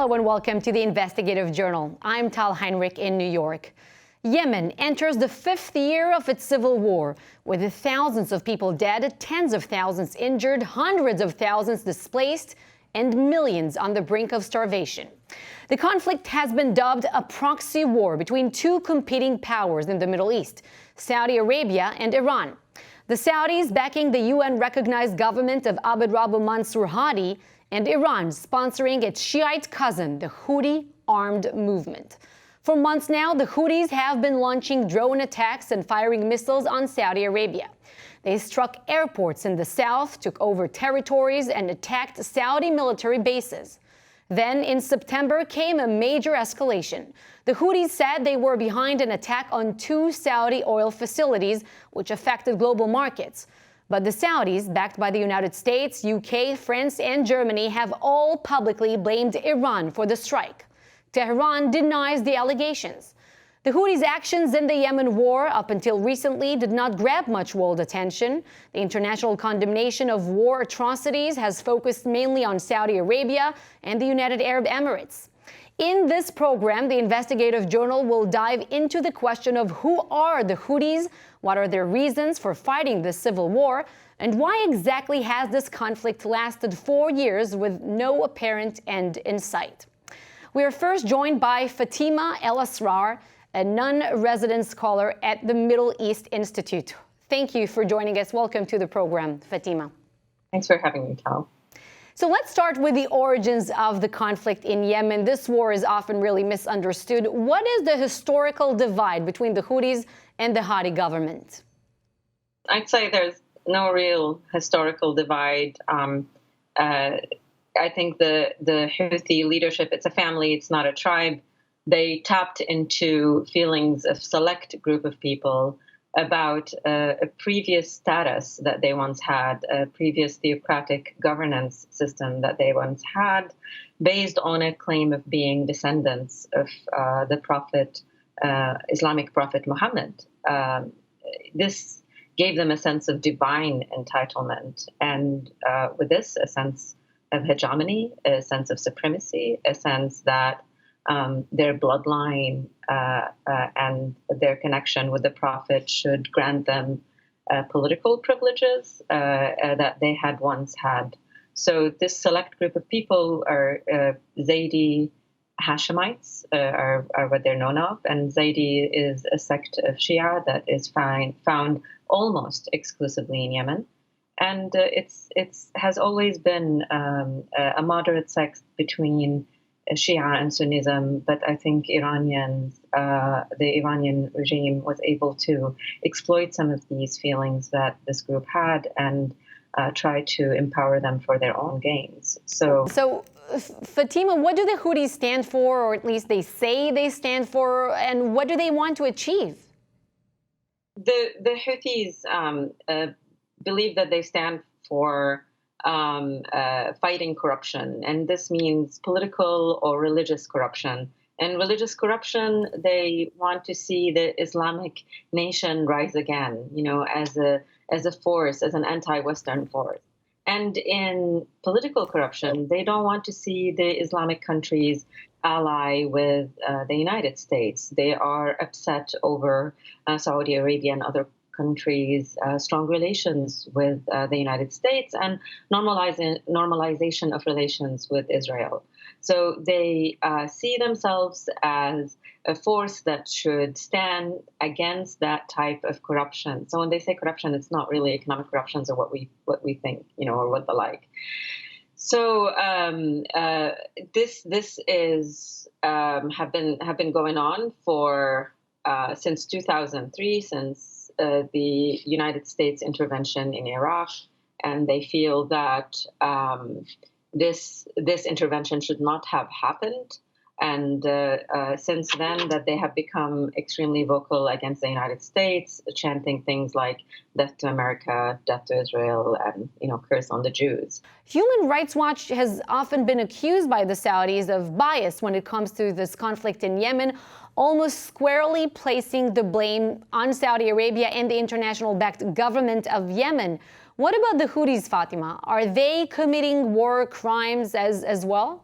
Hello and welcome to the Investigative Journal. I'm Tal Heinrich in New York. Yemen enters the 5th year of its civil war, with thousands of people dead, tens of thousands injured, hundreds of thousands displaced, and millions on the brink of starvation. The conflict has been dubbed a proxy war between two competing powers in the Middle East, Saudi Arabia and Iran. The Saudis backing the UN-recognized government of Abd Rabbu Mansur Hadi, and Iran sponsoring its Shiite cousin, the Houthi armed movement. For months now, the Houthis have been launching drone attacks and firing missiles on Saudi Arabia. They struck airports in the south, took over territories, and attacked Saudi military bases. Then, in September, came a major escalation. The Houthis said they were behind an attack on 2 Saudi oil facilities, which affected global markets. But the Saudis, backed by the United States, UK, France, and Germany, have all publicly blamed Iran for the strike. Tehran denies the allegations. The Houthis' actions in the Yemen war, up until recently, did not grab much world attention. The international condemnation of war atrocities has focused mainly on Saudi Arabia and the United Arab Emirates. In this program, the Investigative Journal will dive into the question of who are the Houthis, what are their reasons for fighting this civil war, and why exactly has this conflict lasted 4 years with no apparent end in sight. We are first joined by Fatima El Asrar, a non-resident scholar at the Middle East Institute. Thank you for joining us. Welcome to the program, Fatima. Thanks for having me, Tal. So let's start with the origins of the conflict in Yemen. This war is often really misunderstood. What is the historical divide between the Houthis and the Hadi government? I'd say there's no real historical divide. I think the Houthi leadership, it's a family, it's not a tribe. They tapped into feelings of select group of people about a previous status that they once had, a previous theocratic governance system that they once had, based on a claim of being descendants of the prophet, Islamic prophet Muhammad. This gave them a sense of divine entitlement, and with this, a sense of hegemony, a sense of supremacy, a sense that their bloodline and their connection with the prophet should grant them political privileges that they had once had. So this select group of people are Zaidi Hashemites, are what they're known of, and Zaidi is a sect of Shia that is found almost exclusively in Yemen. And it has always been a moderate sect between Shia and Sunnism, but I think the Iranian regime was able to exploit some of these feelings that this group had and try to empower them for their own gains. So Fatima, what do the Houthis stand for, or at least they say they stand for, and what do they want to achieve? The Houthis believe that they stand for fighting corruption, and this means political or religious corruption. And religious corruption, they want to see the Islamic nation rise again, as a force, as an anti-Western force. And in political corruption, they don't want to see the Islamic countries ally with the United States. They are upset over Saudi Arabia and other countries' strong relations with the United States and normalization of relations with Israel. So they see themselves as a force that should stand against that type of corruption. So when they say corruption, it's not really economic corruptions or what we think, or what the like. So this is have been going on for since 2003, since the United States intervention in Iraq, and they feel that this intervention should not have happened. And since then, that they have become extremely vocal against the United States, chanting things like "Death to America," "Death to Israel," and curse on the Jews. Human Rights Watch has often been accused by the Saudis of bias when it comes to this conflict in Yemen, almost squarely placing the blame on Saudi Arabia and the international-backed government of Yemen. What about the Houthis, Fatima? Are they committing war crimes as well?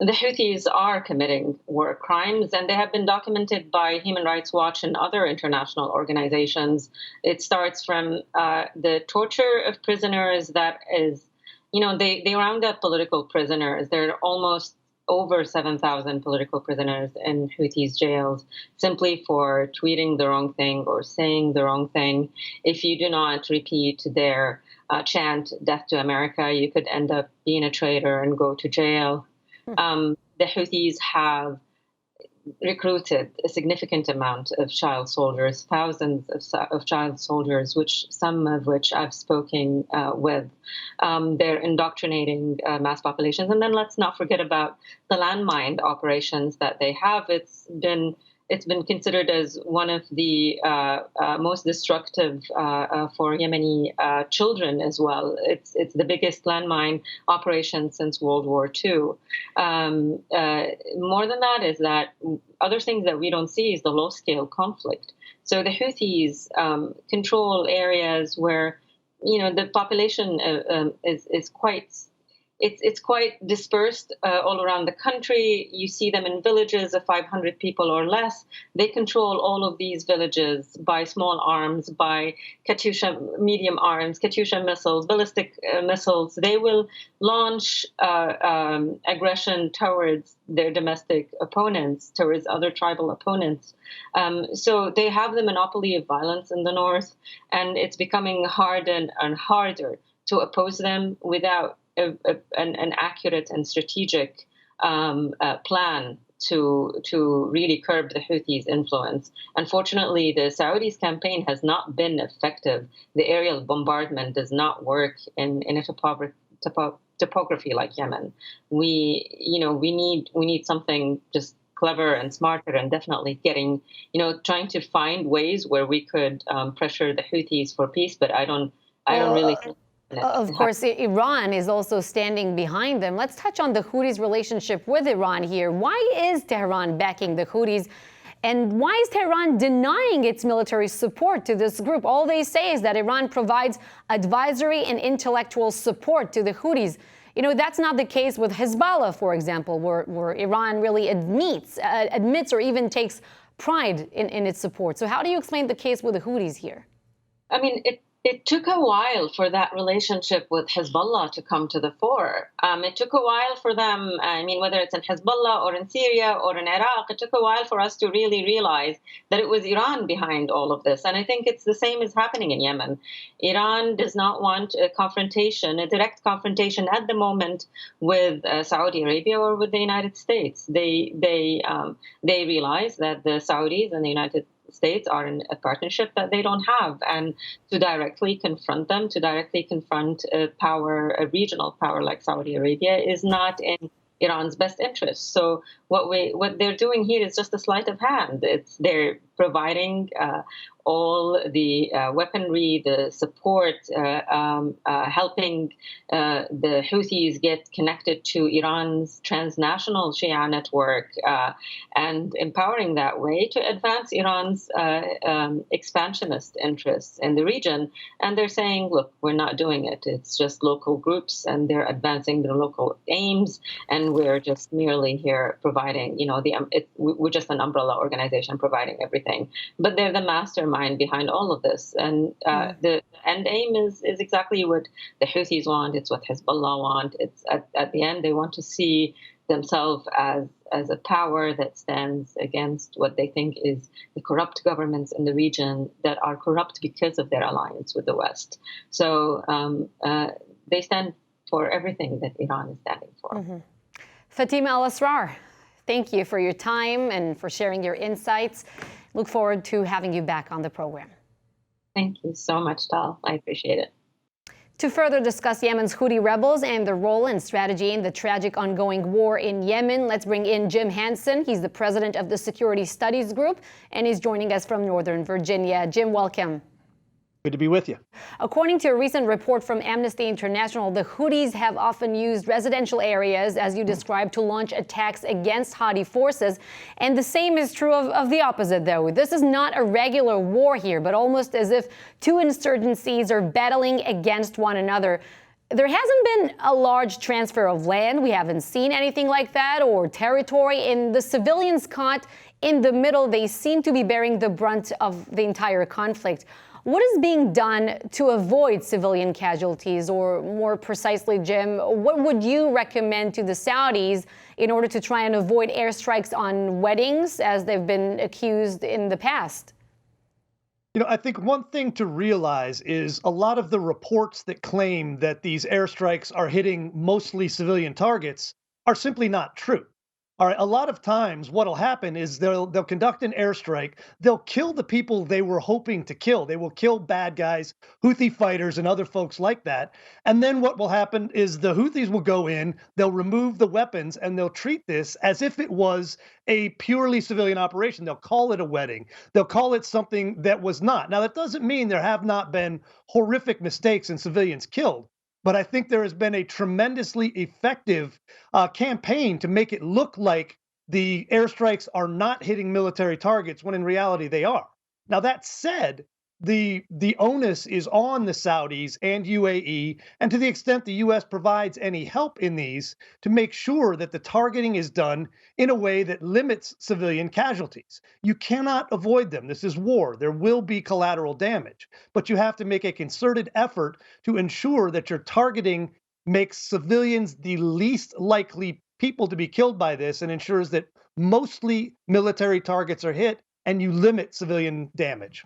the Houthis are committing war crimes, and they have been documented by Human Rights Watch and other international organizations. It starts from the torture of prisoners that is, they round up political prisoners. There are almost over 7,000 political prisoners in Houthis jails simply for tweeting the wrong thing or saying the wrong thing. If you do not repeat their chant, "Death to America," you could end up being a traitor and go to jail. The Houthis have recruited a significant amount of child soldiers, thousands of child soldiers, some of which I've spoken with. They're indoctrinating mass populations. And then let's not forget about the landmine operations that they have. It's been considered as one of the most destructive for Yemeni children as well. It's the biggest landmine operation since World War II. More than that is that other things that we don't see is the low-scale conflict. So the Houthis control areas where the population is quite. It's quite dispersed all around the country. You see them in villages of 500 people or less. They control all of these villages by small arms, by Katyusha medium arms, Katyusha missiles, ballistic missiles. They will launch aggression towards their domestic opponents, towards other tribal opponents. So they have the monopoly of violence in the north, and it's becoming harder and harder to oppose them without an accurate and strategic plan to really curb the Houthis' influence. Unfortunately, the Saudis' campaign has not been effective. The aerial bombardment does not work in a topography like Yemen. We need something just clever and smarter, and definitely trying to find ways where we could pressure the Houthis for peace. But I don't really think. Of course, Iran is also standing behind them. Let's touch on the Houthis' relationship with Iran here. Why is Tehran backing the Houthis? And why is Tehran denying its military support to this group? All they say is that Iran provides advisory and intellectual support to the Houthis. That's not the case with Hezbollah, for example, where Iran really admits or even takes pride in its support. So how do you explain the case with the Houthis here? I mean, it took a while for that relationship with Hezbollah to come to the fore. It took a while for them, whether it's in Hezbollah or in Syria or in Iraq, it took a while for us to really realize that it was Iran behind all of this. And I think it's the same is happening in Yemen. Iran does not want a direct confrontation at the moment with Saudi Arabia or with the United States. They realize that the Saudis and the United States are in a partnership that they don't have, and to directly confront a regional power like Saudi Arabia is not in Iran's best interest. So what they're doing here is just a sleight of hand. They're providing all the weaponry, the support, helping the Houthis get connected to Iran's transnational Shia network, and empowering that way to advance Iran's expansionist interests in the region. And they're saying, look, we're not doing it. It's just local groups, and they're advancing their local aims, and we're just merely here providing, we're just an umbrella organization providing everything. But they're the mastermind behind all of this. And the end aim is exactly what the Houthis want. It's what Hezbollah want. It's at the end, they want to see themselves as a power that stands against what they think is the corrupt governments in the region that are corrupt because of their alliance with the West. So they stand for everything that Iran is standing for. Mm-hmm. Fatima Al-Asrar, thank you for your time and for sharing your insights. Look forward to having you back on the program. Thank you so much, Tal. I appreciate it. To further discuss Yemen's Houthi rebels and their role and strategy in the tragic ongoing war in Yemen, let's bring in Jim Hansen. He's the president of the Security Studies Group, and he's joining us from Northern Virginia. Jim, welcome. Good to be with you. According to a recent report from Amnesty International, the Houthis have often used residential areas, as you described, to launch attacks against Houthi forces. And the same is true of the opposite, though. This is not a regular war here, but almost as if two insurgencies are battling against one another. There hasn't been a large transfer of land. We haven't seen anything like that, or territory. And the civilians caught in the middle, they seem to be bearing the brunt of the entire conflict. What is being done to avoid civilian casualties? Or more precisely, Jim, what would you recommend to the Saudis in order to try and avoid airstrikes on weddings, as they've been accused in the past? I think one thing to realize is a lot of the reports that claim that these airstrikes are hitting mostly civilian targets are simply not true. All right, a lot of times what'll happen is they'll conduct an airstrike. They'll kill the people they were hoping to kill. They will kill bad guys, Houthi fighters and other folks like that. And then what will happen is the Houthis will go in, they'll remove the weapons, and they'll treat this as if it was a purely civilian operation. They'll call it a wedding. They'll call it something that was not. Now, that doesn't mean there have not been horrific mistakes and civilians killed. But I think there has been a tremendously effective campaign to make it look like the airstrikes are not hitting military targets when in reality they are. Now, that said, the onus is on the Saudis and UAE, and to the extent the U.S. provides any help in these, to make sure that the targeting is done in a way that limits civilian casualties. You cannot avoid them. This is war. There will be collateral damage, but you have to make a concerted effort to ensure that your targeting makes civilians the least likely people to be killed by this and ensures that mostly military targets are hit and you limit civilian damage.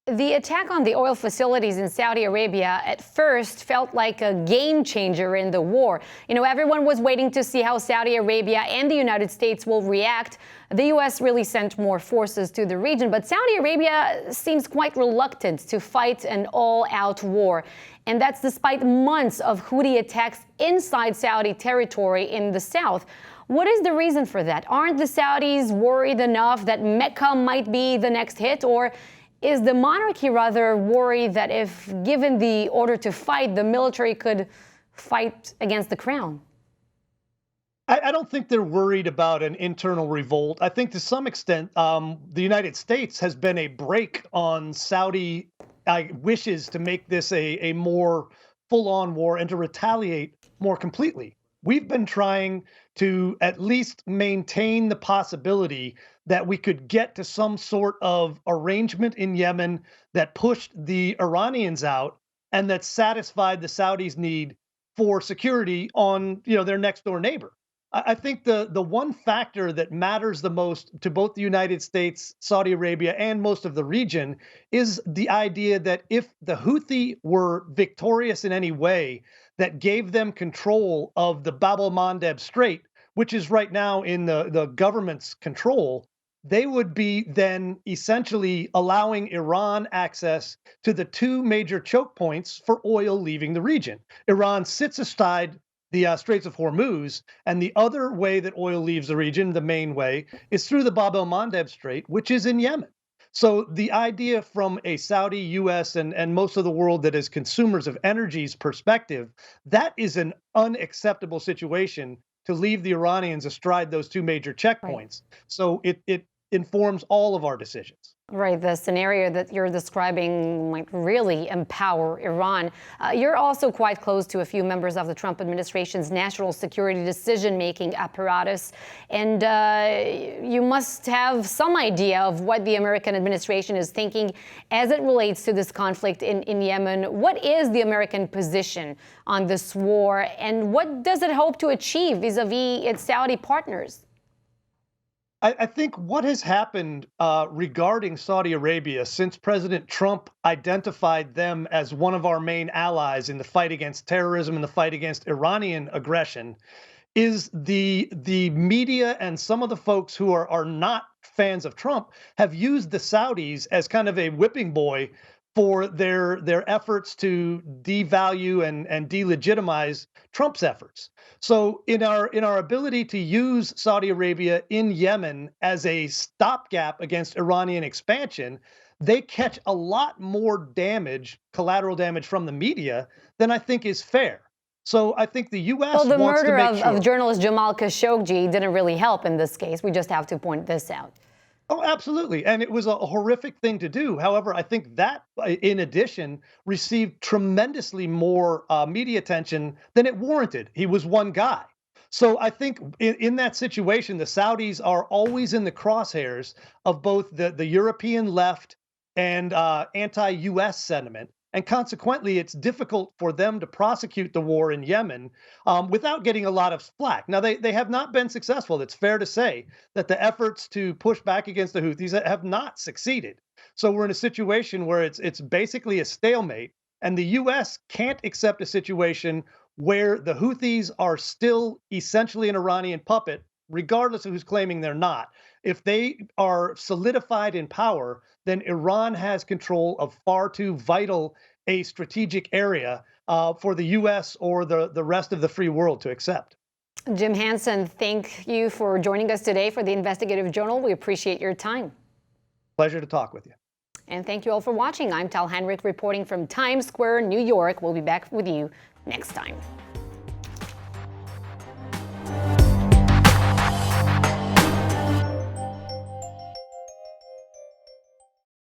The attack on the oil facilities in Saudi Arabia at first felt like a game changer in the war. Everyone was waiting to see how Saudi Arabia and the United States will react. The U.S. really sent more forces to the region, but Saudi Arabia seems quite reluctant to fight an all-out war. And that's despite months of Houthi attacks inside Saudi territory in the south. What is the reason for that? Aren't the Saudis worried enough that Mecca might be the next hit? Or is the monarchy rather worried that if given the order to fight, the military could fight against the crown? I don't think they're worried about an internal revolt. I think to some extent, the United States has been a brake on Saudi wishes to make this a more full-on war and to retaliate more completely. We've been trying to at least maintain the possibility that we could get to some sort of arrangement in Yemen that pushed the Iranians out and that satisfied the Saudis' need for security on, their next door neighbor. I think the one factor that matters the most to both the United States, Saudi Arabia, and most of the region is the idea that if the Houthi were victorious in any way, that gave them control of the Bab el-Mandeb Strait, which is right now in the government's control, they would be then essentially allowing Iran access to the two major choke points for oil leaving the region. Iran sits aside the Straits of Hormuz, and the other way that oil leaves the region, the main way, is through the Bab el-Mandeb Strait, which is in Yemen. So the idea from a Saudi, U.S., and most of the world that is consumers of energy's perspective, that is an unacceptable situation to leave the Iranians astride those two major checkpoints. Right. So it informs all of our decisions. Right, the scenario that you're describing might really empower Iran. You're also quite close to a few members of the Trump administration's national security decision-making apparatus, and you must have some idea of what the American administration is thinking as it relates to this conflict in Yemen. What is the American position on this war, and what does it hope to achieve vis-a-vis its Saudi partners? I think what has happened regarding Saudi Arabia since President Trump identified them as one of our main allies in the fight against terrorism and the fight against Iranian aggression is the media and some of the folks who are not fans of Trump have used the Saudis as kind of a whipping boy for their efforts to devalue and delegitimize Trump's efforts. So in our ability to use Saudi Arabia in Yemen as a stopgap against Iranian expansion, they catch a lot more damage, collateral damage from the media than I think is fair. So I think the U.S. Well, the wants murder to make sure of journalist Jamal Khashoggi didn't really help in this case. We just have to point this out. Oh, absolutely. And it was a horrific thing to do. However, I think that, in addition, received tremendously more media attention than it warranted. He was one guy. So I think in that situation, the Saudis are always in the crosshairs of both the European left and anti-US sentiment. And consequently, it's difficult for them to prosecute the war in Yemen without getting a lot of flack. Now, they have not been successful. It's fair to say that the efforts to push back against the Houthis have not succeeded. So we're in a situation where it's basically a stalemate, and the U.S. can't accept a situation where the Houthis are still essentially an Iranian puppet, regardless of who's claiming they're not. If they are solidified in power, then Iran has control of far too vital a strategic area for the U.S. or the rest of the free world to accept. Jim Hansen, thank you for joining us today for the Investigative Journal. We appreciate your time. Pleasure to talk with you. And thank you all for watching. I'm Tal Heinrich reporting from Times Square, New York. We'll be back with you next time.